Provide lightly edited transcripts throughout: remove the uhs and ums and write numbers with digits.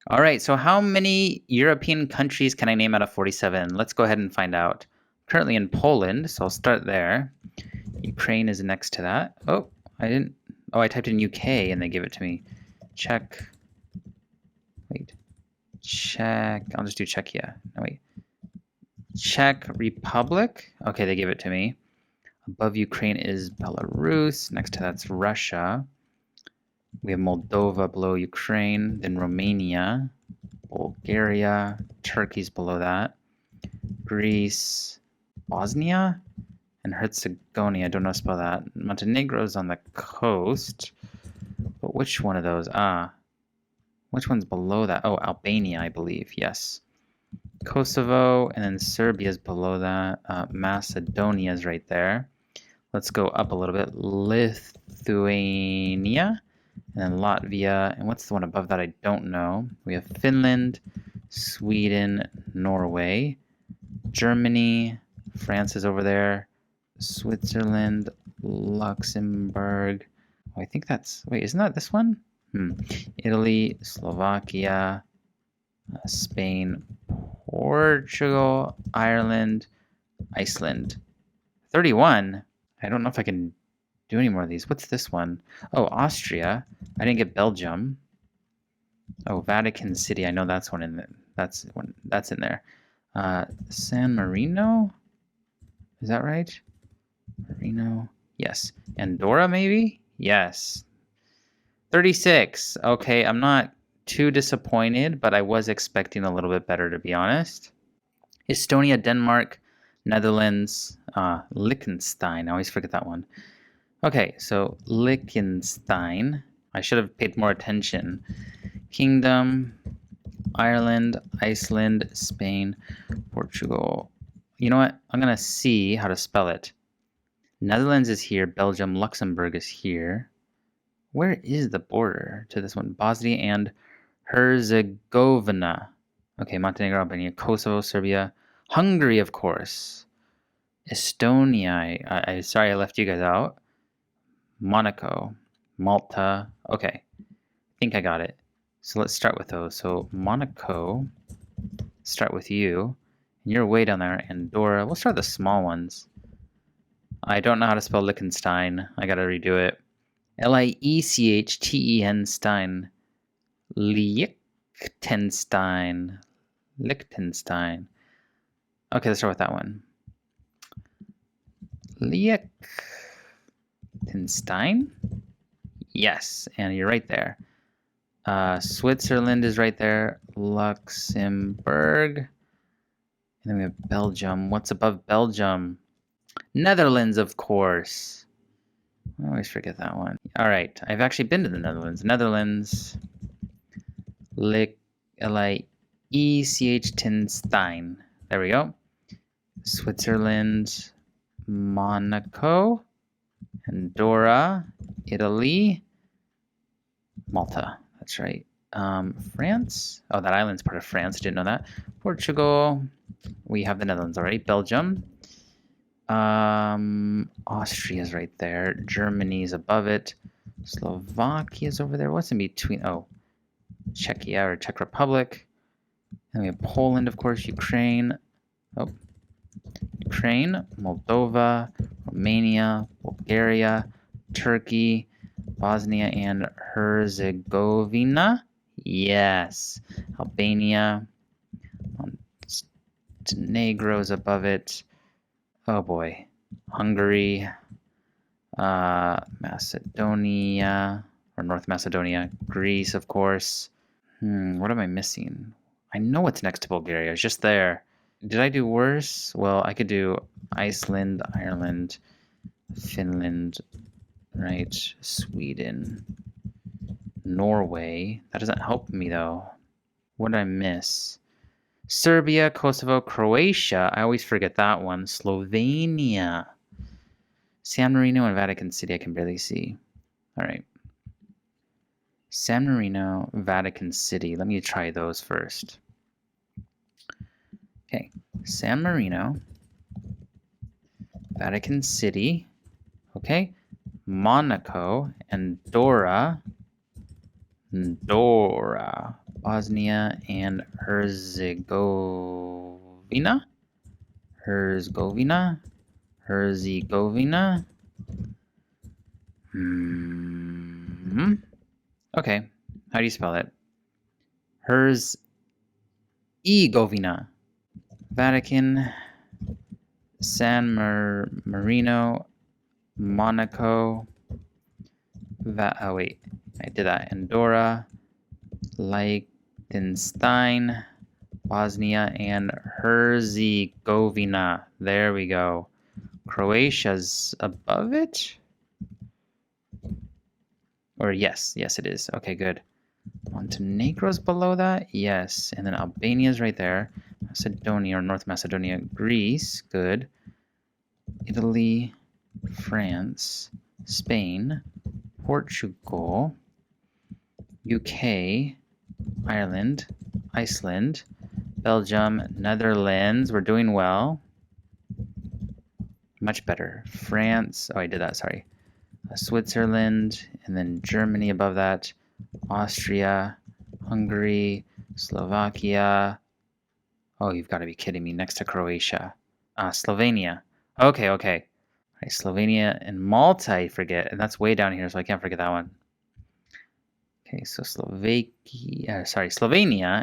All right, so how many European countries can I name out of 47? Let's go ahead and find out. I'm currently in Poland, so I'll start there. Ukraine is next to that. Oh, I typed in UK and they give it to me. Czech. Wait. Czech. I'll just do Czechia. No, wait. Czech Republic. Okay, they give it to me. Above Ukraine is Belarus. Next to that's Russia. We have Moldova below Ukraine, then Romania, Bulgaria, Turkey's below that, Greece, Bosnia, and Herzegovina. I don't know how to spell that. Montenegro's on the coast. But which one of those? Which one's below that? Oh, Albania, I believe. Yes. Kosovo, and then Serbia's below that. Macedonia's right there. Let's go up a little bit. Lithuania, and then Latvia. And what's the one above that? I don't know. We have Finland, Sweden, Norway, Germany, France is over there, Switzerland, Luxembourg. Oh, I think that's, wait, isn't that this one? Italy, Slovakia, Spain, Portugal, Ireland, Iceland. 31? I don't know if I can do any more of these. What's this one? Oh, Austria. I didn't get Belgium. Oh, Vatican City. I know that's one in there. That's in there. San Marino? Is that right? Marino? Yes. Andorra, maybe? Yes. 36. Okay, I'm not too disappointed, but I was expecting a little bit better, to be honest. Estonia, Denmark, Netherlands, Liechtenstein. I always forget that one. Okay, so Liechtenstein. I should have paid more attention. Kingdom, Ireland, Iceland, Spain, Portugal. You know what? I'm going to see how to spell it. Netherlands is here. Belgium, Luxembourg is here. Where is the border to this one? Bosnia and Herzegovina. Okay, Montenegro, Albania, Kosovo, Serbia, Hungary, of course. Estonia. I sorry I left you guys out. Monaco, Malta. Okay, I think I got it. So let's start with those. So Monaco, start with you. And you're way down there. Andorra. We'll start with the small ones. I don't know how to spell Liechtenstein. I gotta redo it. Liechtenstein Stein. Liechtenstein. Liechtenstein. Okay, let's start with that one. Liechtenstein? Yes, and you're right there. Switzerland is right there. Luxembourg. And then we have Belgium. What's above Belgium? Netherlands, of course. I always forget that one. All right, I've actually been to the Netherlands. Netherlands. Liechtenstein. There we go. Switzerland. Monaco. Andorra. Italy. Malta. That's right. France. Oh, that island's part of France. Didn't know that. Portugal. We have the Netherlands already. Belgium. Austria's right there. Germany's above it. Slovakia's over there. What's in between? Oh, Czechia or Czech Republic. And we have Poland, of course. Ukraine. Oh, Ukraine, Moldova, Romania, Bulgaria, Turkey, Bosnia and Herzegovina. Yes. Albania. Montenegro's above it. Oh boy. Hungary. Macedonia. Or North Macedonia. Greece, of course. What am I missing? I know what's next to Bulgaria. It's just there. Did I do worse? Well, I could do Iceland, Ireland, Finland, right? Sweden, Norway. That doesn't help me though. What did I miss? Serbia, Kosovo, Croatia. I always forget that one. Slovenia. San Marino and Vatican City I can barely see. All right. San Marino, Vatican City. Let me try those first. Okay. San Marino, Vatican City. Okay. Monaco, Andorra, Andorra, Bosnia and Herzegovina. Herzegovina. Okay, how do you spell it? Herzegovina. Vatican, San Marino, Monaco. Oh wait, I did that. Andorra, Liechtenstein, Bosnia, and Herzegovina. There we go. Croatia's above it? Or yes, it is. Okay, good. Montenegro's below that? Yes. And then Albania's right there. Macedonia or North Macedonia. Greece, good. Italy, France, Spain, Portugal, UK, Ireland, Iceland, Belgium, Netherlands. We're doing well. Much better. France. Oh, I did that. Sorry. Switzerland, and then Germany above that. Austria, Hungary, Slovakia. Oh, you've got to be kidding me. Next to Croatia. Slovenia. Okay. All right, Slovenia and Malta, I forget. And that's way down here, so I can't forget that one. Okay, so Slovenia,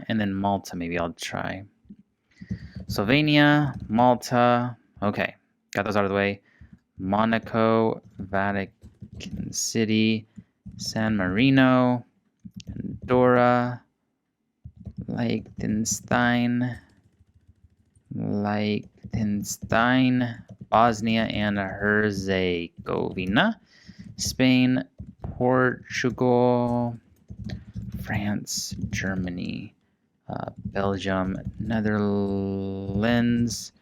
and then Malta, maybe I'll try. Slovenia, Malta. Okay, got those out of the way. Monaco, Vatican City, San Marino, Andorra, Liechtenstein, Bosnia and Herzegovina, Spain, Portugal, France, Germany, Belgium, Netherlands.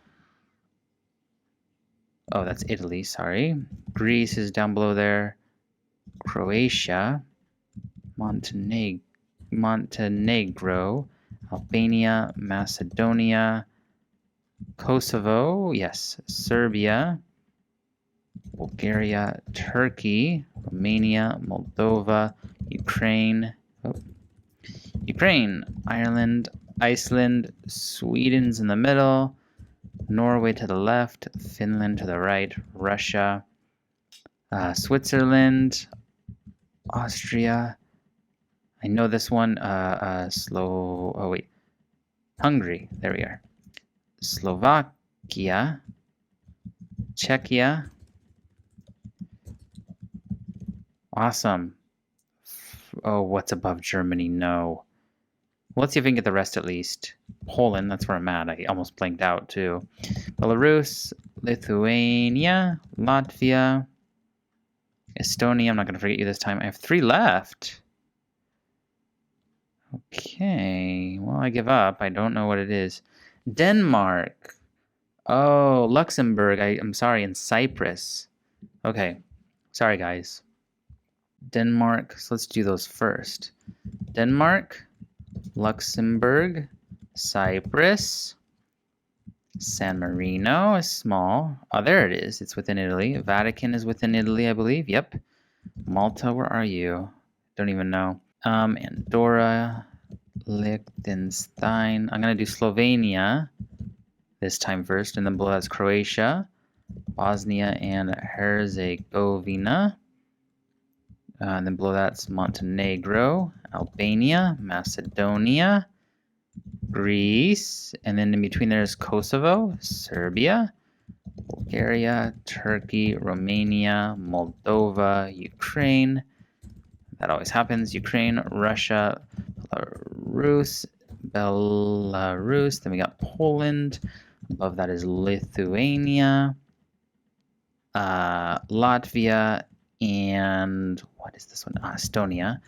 Oh, that's Italy, sorry. Greece is down below there. Croatia, Montenegro, Albania, Macedonia, Kosovo, yes, Serbia, Bulgaria, Turkey, Romania, Moldova, Ukraine, Ireland, Iceland, Sweden's in the middle, Norway to the left, Finland to the right, Russia, Switzerland, Austria. I know this one. Hungary. There we are. Slovakia, Czechia. Awesome. Oh, what's above Germany? No. Let's see if we can get the rest at least. Poland, that's where I'm at. I almost blanked out too. Belarus, Lithuania, Latvia, Estonia. I'm not going to forget you this time. I have 3 left. Okay, well, I give up. I don't know what it is. Denmark. Oh, Luxembourg. I'm sorry, and Cyprus. Okay, sorry, guys. Denmark. So let's do those first. Denmark, Luxembourg, Cyprus, San Marino is small. Oh, there it is. It's within Italy. Vatican is within Italy, I believe. Yep. Malta, where are you? Don't even know. Andorra, Liechtenstein. I'm going to do Slovenia this time first, and then below that's Croatia, Bosnia and Herzegovina. And then below that's Montenegro, Albania, Macedonia, Greece, and then in between there's Kosovo, Serbia, Bulgaria, Turkey, Romania, Moldova, Ukraine. That always happens. Ukraine, Russia, Belarus. Then we got Poland. Above that is Lithuania, Latvia, and what is this one? Estonia,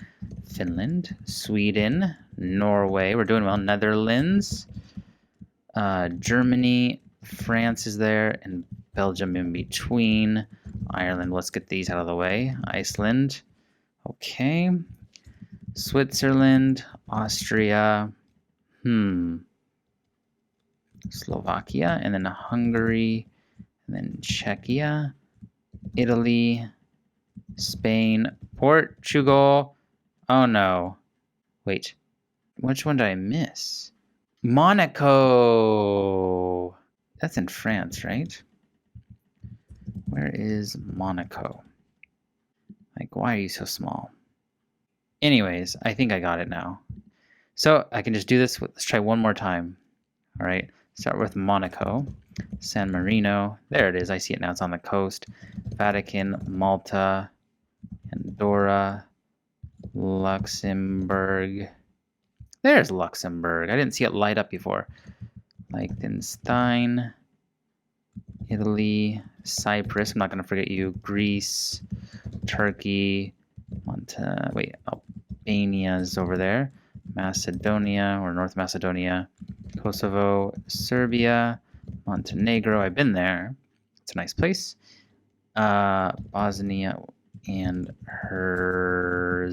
Finland, Sweden, Norway. We're doing well. Netherlands, Germany, France is there, and Belgium in between. Ireland. Let's get these out of the way. Iceland. Okay. Switzerland, Austria, Slovakia, and then Hungary, and then Czechia, Italy, Spain, Portugal. Oh no. Wait, which one did I miss? Monaco! That's in France, right? Where is Monaco? Like, why are you so small? Anyways, I think I got it now. So I can just do this. Let's try one more time. All right, start with Monaco, San Marino. There it is. I see it now. It's on the coast. Vatican, Malta, Andorra, Luxembourg. There's Luxembourg. I didn't see it light up before. Liechtenstein, Italy, Cyprus. I'm not going to forget you. Greece, Turkey, Albania's over there. Macedonia or North Macedonia, Kosovo, Serbia, Montenegro. I've been there. It's a nice place. Bosnia and Herzegovina,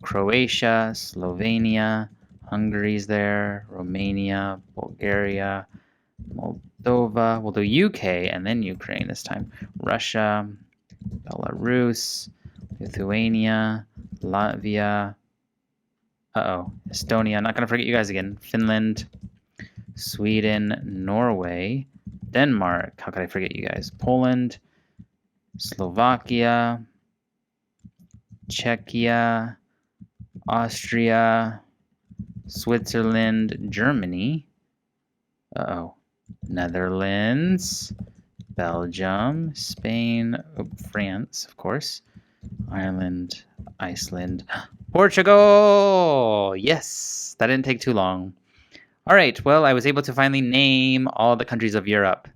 Croatia, Slovenia, Hungary's there, Romania, Bulgaria, Moldova. We'll do UK and then Ukraine this time. Russia, Belarus, Lithuania, Latvia. Estonia. I'm not going to forget you guys again. Finland, Sweden, Norway, Denmark. How could I forget you guys? Poland, Slovakia, Czechia, Austria, Switzerland, Germany. Netherlands, Belgium, Spain, France, of course, Ireland, Iceland, Portugal! Yes, that didn't take too long. All right, well, I was able to finally name all the countries of Europe.